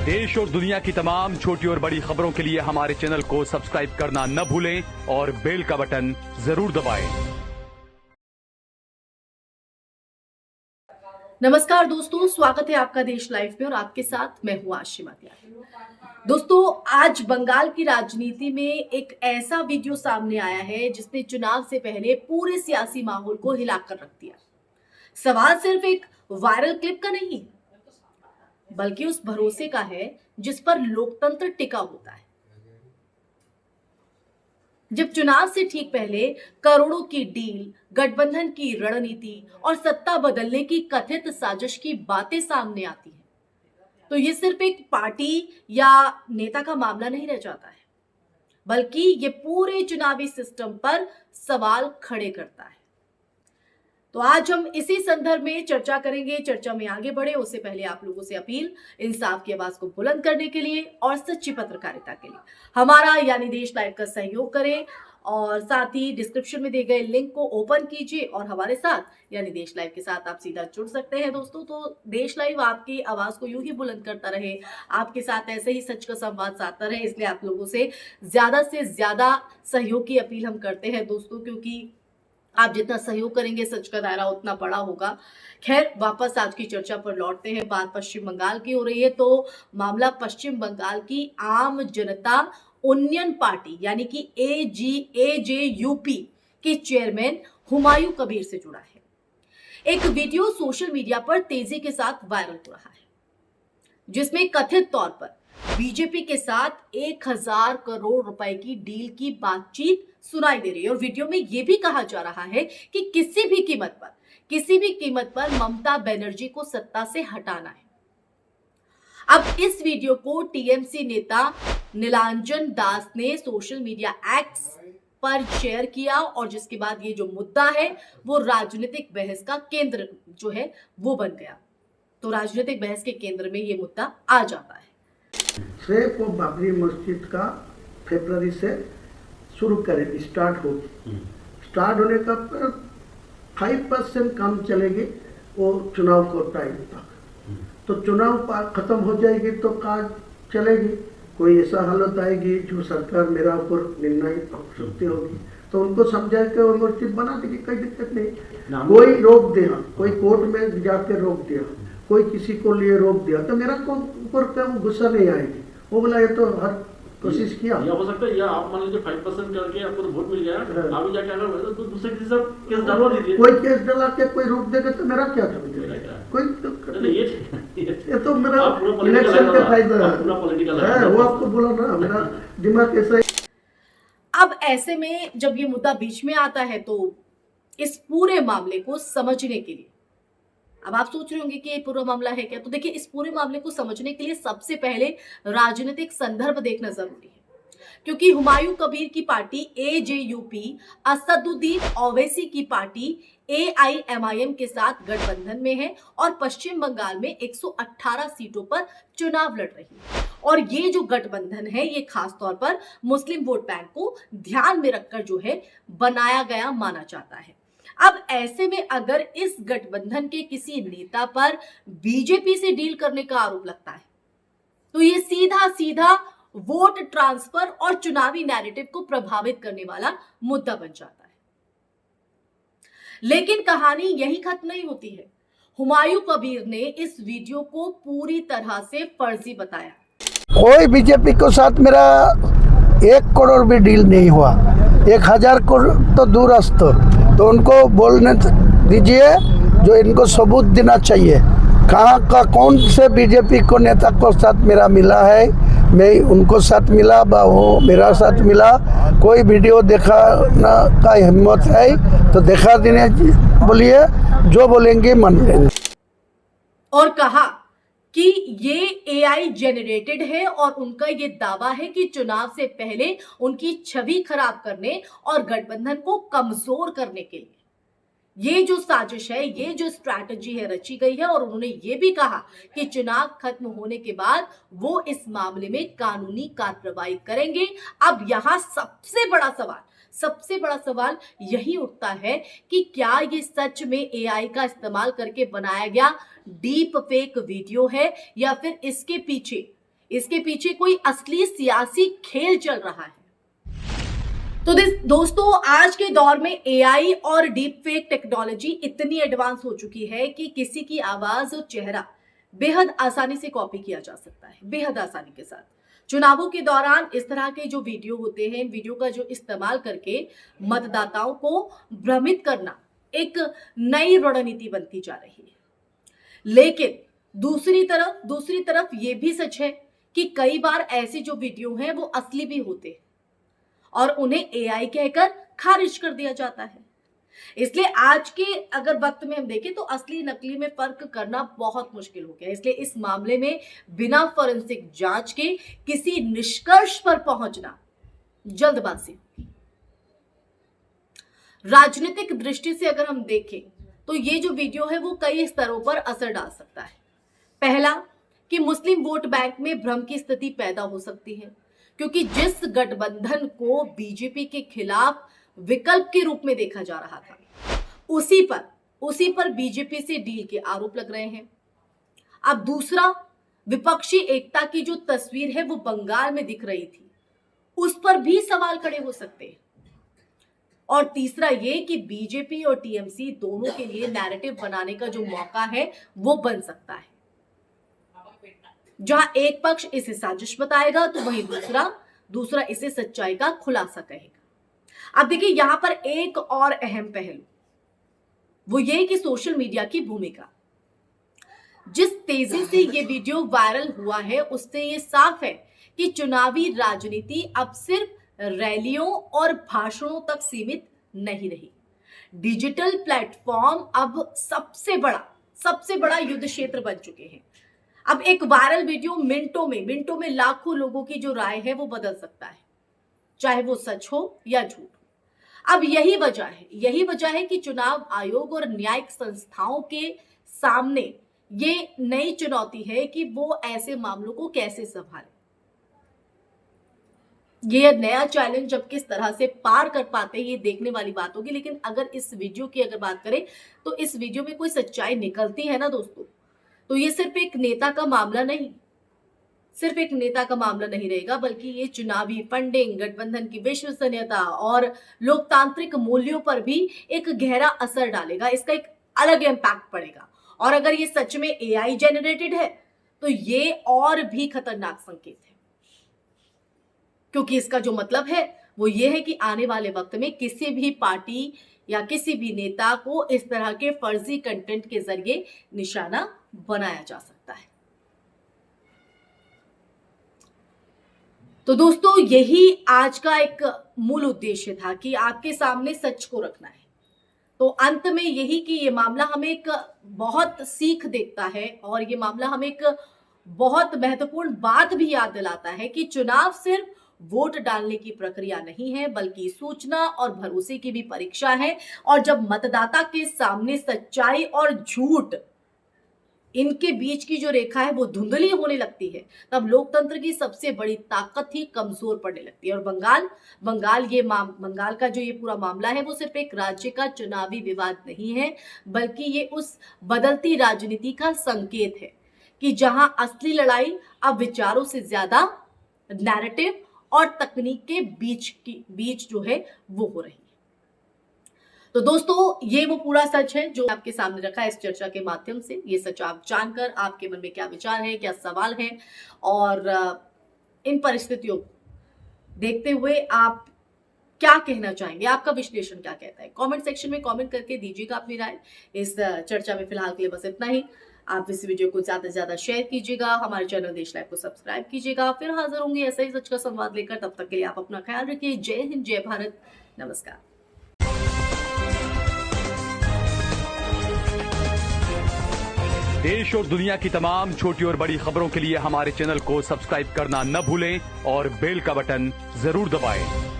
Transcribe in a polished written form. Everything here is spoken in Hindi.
देश और दुनिया की तमाम छोटी और बड़ी खबरों के लिए हमारे चैनल को सब्सक्राइब करना न भूलें और बेल का बटन जरूर दबाएं। नमस्कार दोस्तों, स्वागत है आपका देश लाइव में और आपके साथ मैं हूं आशी मातिया। दोस्तों, आज बंगाल की राजनीति में एक ऐसा वीडियो सामने आया है जिसने चुनाव से पहले पूरे सियासी माहौल को हिलाकर रख दिया। सवाल सिर्फ एक वायरल क्लिप का नहीं, बल्कि उस भरोसे का है जिस पर लोकतंत्र टिका होता है। जब चुनाव से ठीक पहले करोड़ों की डील, गठबंधन की रणनीति और सत्ता बदलने की कथित साजिश की बातें सामने आती हैं, तो ये सिर्फ एक पार्टी या नेता का मामला नहीं रह जाता है, बल्कि ये पूरे चुनावी सिस्टम पर सवाल खड़े करता है। तो आज हम इसी संदर्भ में चर्चा करेंगे। चर्चा में आगे बढ़े उससे पहले आप लोगों से अपील, इंसाफ की आवाज को बुलंद करने के लिए और सच्ची पत्रकारिता के लिए हमारा यानी देश लाइव का सहयोग करें और साथ ही डिस्क्रिप्शन में दिए गए लिंक को ओपन कीजिए और हमारे साथ यानी देश लाइव के साथ आप सीधा जुड़ सकते हैं। दोस्तों, तो देश लाइव आपकी आवाज को यूं ही बुलंद करता रहे, आपके साथ ऐसे ही सच का संवाद साधता रहे, इसलिए आप लोगों से ज्यादा सहयोग की अपील हम करते हैं दोस्तों, क्योंकि आप जितना सहयोग करेंगे सच का दायरा उतना बड़ा होगा। खैर, वापस आज की चर्चा पर लौटते हैं। बात पश्चिम बंगाल की हो रही है, तो मामला पश्चिम बंगाल की आम जनता उन्नयन पार्टी यानी कि एजेयूपी के चेयरमैन हुमायूं कबीर से जुड़ा है। एक वीडियो सोशल मीडिया पर तेजी के साथ वायरल हो रहा है, जिसमें कथित तौर पर बीजेपी के साथ 1000 करोड़ रुपए की डील की बातचीत सुनाई दे रही है और वीडियो में यह भी कहा जा रहा है कि किसी भी कीमत पर ममता बनर्जी को सत्ता से हटाना है। अब इस वीडियो को टीएमसी नेता नीलांजन दास ने सोशल मीडिया एक्स पर शेयर किया और जिसके बाद ये जो मुद्दा है वो राजनीतिक बहस का केंद्र जो है वो बन गया। तो राजनीतिक बहस के केंद्र में ये मुद्दा आ जाता है। सिर्फ वो बाबरी मस्जिद का फरवरी से शुरू करें, स्टार्ट होगी। स्टार्ट होने का 5% काम चलेगी वो चुनाव को टाइम तक, तो चुनाव खत्म हो जाएगी तो काज चलेगी। कोई ऐसा हालत आएगी जो सरकार मेरा ऊपर निर्णय सकती होगी तो उनको समझा के वो मस्जिद बना देगी, कोई दिक्कत नहीं। कोई रोक दिया, कोई कोर्ट में जाके रोक दिया, कोई किसी को लिए रोक दिया तो मेरा को ऊपर गुस्सा नहीं आएगी। वो बोला ये तो हर कोशिश किया। या हो सकता है या आप मान लीजिए 5% करके आपको तो वोट मिल गया, अभी जाके अगर तो दूसरे किसी से केस डालवा दीजिए। कोई केस डाला के कोई रोक देगा तो मेरा क्या समझेगा कोई? ये तो मेरा इलेक्शन का फायदा है, वो आपको बोला ना, मेरा दिमाग ऐसा ही। अब ऐसे में जब ये मुद्दा बीच में आता है तो इस पूरे मामले को समझने के लिए, अब आप सोच रहे होंगे कि ये पूरा मामला है क्या, तो देखिए इस पूरे मामले को समझने के लिए सबसे पहले राजनीतिक संदर्भ देखना जरूरी है, क्योंकि हुमायूं कबीर की पार्टी एजेयूपी असदुद्दीन ओवैसी की पार्टी एआईएमआईएम के साथ गठबंधन में है और पश्चिम बंगाल में 118 सीटों पर चुनाव लड़ रही है। और ये जो गठबंधन है ये खास तौर पर मुस्लिम वोट बैंक को ध्यान में रखकर जो है बनाया गया माना जाता है। अब ऐसे में अगर इस गठबंधन के किसी नेता पर बीजेपी से डील करने का आरोप लगता है तो ये सीधा वोट ट्रांसफर और चुनावी नैरेटिव को प्रभावित करने वाला मुद्दा बन जाता है। लेकिन कहानी यही खत्म नहीं होती है। हुमायूं कबीर ने इस वीडियो को पूरी तरह से फर्जी बताया। कोई बीजेपी के साथ मेरा 1 करोड़ भी डील नहीं हुआ, 1000 करोड़ तो दूरस्थ। तो उनको बोलने दीजिए, जो इनको सबूत देना चाहिए कहाँ का कौन से बीजेपी को नेता को साथ मेरा मिला है, मैं उनको साथ मिला बा वो मेरा साथ मिला। कोई वीडियो दिखाना का हिम्मत है तो दिखा देने बोलिए, जो बोलेंगे मान लेंगे। और कहा कि ये एआई जेनरेटेड है और उनका ये दावा है कि चुनाव से पहले उनकी छवि खराब करने और गठबंधन को कमजोर करने के लिए ये जो साजिश है, ये जो स्ट्रैटेजी है रची गई है। और उन्होंने ये भी कहा कि चुनाव खत्म होने के बाद वो इस मामले में कानूनी कार्रवाई करेंगे। अब यहाँ सबसे बड़ा सवाल यही उठता है कि क्या ये सच में एआई का इस्तेमाल करके बनाया गया डीप फेक वीडियो है या फिर इसके पीछे इसके पीछे कोई असली सियासी खेल चल रहा है। तो दोस्तों, आज के दौर में एआई और डीप फेक टेक्नोलॉजी इतनी एडवांस हो चुकी है कि किसी की आवाज और चेहरा बेहद आसानी से कॉपी किया जा सकता है, बेहद आसानी के साथ। चुनावों के दौरान इस तरह के जो वीडियो होते हैं, इन वीडियो का जो इस्तेमाल करके मतदाताओं को भ्रमित करना एक नई रणनीति बनती जा रही है। लेकिन दूसरी तरफ ये भी सच है कि कई बार ऐसे जो वीडियो हैं वो असली भी होते हैं और उन्हें एआई कहकर खारिज कर दिया जाता है। इसलिए आज के अगर वक्त में हम देखें तो असली नकली में फर्क करना बहुत मुश्किल हो गया। इसलिए इस मामले में बिना फॉरेंसिक जांच के किसी निष्कर्ष पर पहुंचना जल्दबाजी होगी। राजनीतिक दृष्टि से अगर हम देखें तो ये जो वीडियो है वो कई स्तरों पर असर डाल सकता है। पहला कि मुस्लिम वोट बैंक में भ्रम की स्थिति पैदा हो सकती है, क्योंकि जिस गठबंधन को बीजेपी के खिलाफ विकल्प के रूप में देखा जा रहा था, उसी पर बीजेपी से डील के आरोप लग रहे हैं। अब दूसरा, विपक्षी एकता की जो तस्वीर है वो बंगाल में दिख रही थी, उस पर भी सवाल खड़े हो सकते हैं। और तीसरा ये कि बीजेपी और टीएमसी दोनों के लिए नैरेटिव बनाने का जो मौका है वो बन सकता है। जहां एक पक्ष इसे साजिश बताएगा तो वहीं दूसरा इसे सच्चाई का खुलासा कहेगा। अब देखिए, यहां पर एक और अहम पहलू वो ये कि सोशल मीडिया की भूमिका। जिस तेजी से ये वीडियो वायरल हुआ है उससे ये साफ है कि चुनावी राजनीति अब सिर्फ रैलियों और भाषणों तक सीमित नहीं रही। डिजिटल प्लेटफॉर्म अब सबसे बड़ा युद्ध क्षेत्र बन चुके हैं। अब एक वायरल वीडियो मिनटों में लाखों लोगों की जो राय है वो बदल सकता है, चाहे वो सच हो या झूठ हो। अब यही वजह है कि चुनाव आयोग और न्यायिक संस्थाओं के सामने ये नई चुनौती है कि वो ऐसे मामलों को कैसे संभाले। ये नया चैलेंज जब किस तरह से पार कर पाते हैं ये देखने वाली बात होगी। लेकिन अगर इस वीडियो की अगर बात करें तो इस वीडियो में कोई सच्चाई निकलती है ना दोस्तों, तो ये सिर्फ एक नेता का मामला नहीं रहेगा, बल्कि ये चुनावी फंडिंग, गठबंधन की विश्वसनीयता और लोकतांत्रिक मूल्यों पर भी एक गहरा असर डालेगा। इसका एक अलग इम्पैक्ट पड़ेगा। और अगर ये सच में एआई जेनरेटेड है तो ये और भी खतरनाक संकेत है, क्योंकि इसका जो मतलब है वो ये है कि आने वाले वक्त में किसी भी पार्टी या किसी भी नेता को इस तरह के फर्जी कंटेंट के जरिए निशाना बनाया जा सकता है। तो दोस्तों, यही आज का एक मूल उद्देश्य था कि आपके सामने सच को रखना है। तो अंत में यही कि ये मामला हमें एक बहुत सीख देता है और ये मामला हमें एक बहुत महत्वपूर्ण बात भी याद दिलाता है कि चुनाव सिर्फ वोट डालने की प्रक्रिया नहीं है, बल्कि सूचना और भरोसे की भी परीक्षा है। और जब मतदाता के सामने सच्चाई और झूठ, इनके बीच की जो रेखा है वो धुंधली होने लगती है, तब लोकतंत्र की सबसे बड़ी ताकत ही कमजोर पड़ने लगती है। और बंगाल का जो ये पूरा मामला है वो सिर्फ एक राज्य का चुनावी विवाद नहीं है, बल्कि ये उस बदलती राजनीति का संकेत है कि जहां असली लड़ाई अब विचारों से ज्यादा नैरेटिव और तकनीक के बीच जो है वो हो रही है। तो दोस्तों, ये वो पूरा सच है जो आपके सामने रखा है इस चर्चा के माध्यम से। ये सच आप जानकर आपके मन में क्या विचार है, क्या सवाल है, और इन परिस्थितियों को देखते हुए आप क्या कहना चाहेंगे, आपका विश्लेषण क्या कहता है, कमेंट सेक्शन में कमेंट करके दीजिएगा अपनी राय। इस चर्चा में फिलहाल के लिए बस इतना ही। आप इस वीडियो को ज्यादा से ज्यादा शेयर कीजिएगा, हमारे चैनल देश लाइव को सब्सक्राइब कीजिएगा। फिर हाजिर होंगे ऐसा ही सच का संवाद लेकर। तब तक के लिए आप अपना ख्याल रखिए। जय हिंद, जय भारत, नमस्कार। देश और दुनिया की तमाम छोटी और बड़ी खबरों के लिए हमारे चैनल को सब्सक्राइब करना न भूलें और बेल का बटन जरूर दबाएं।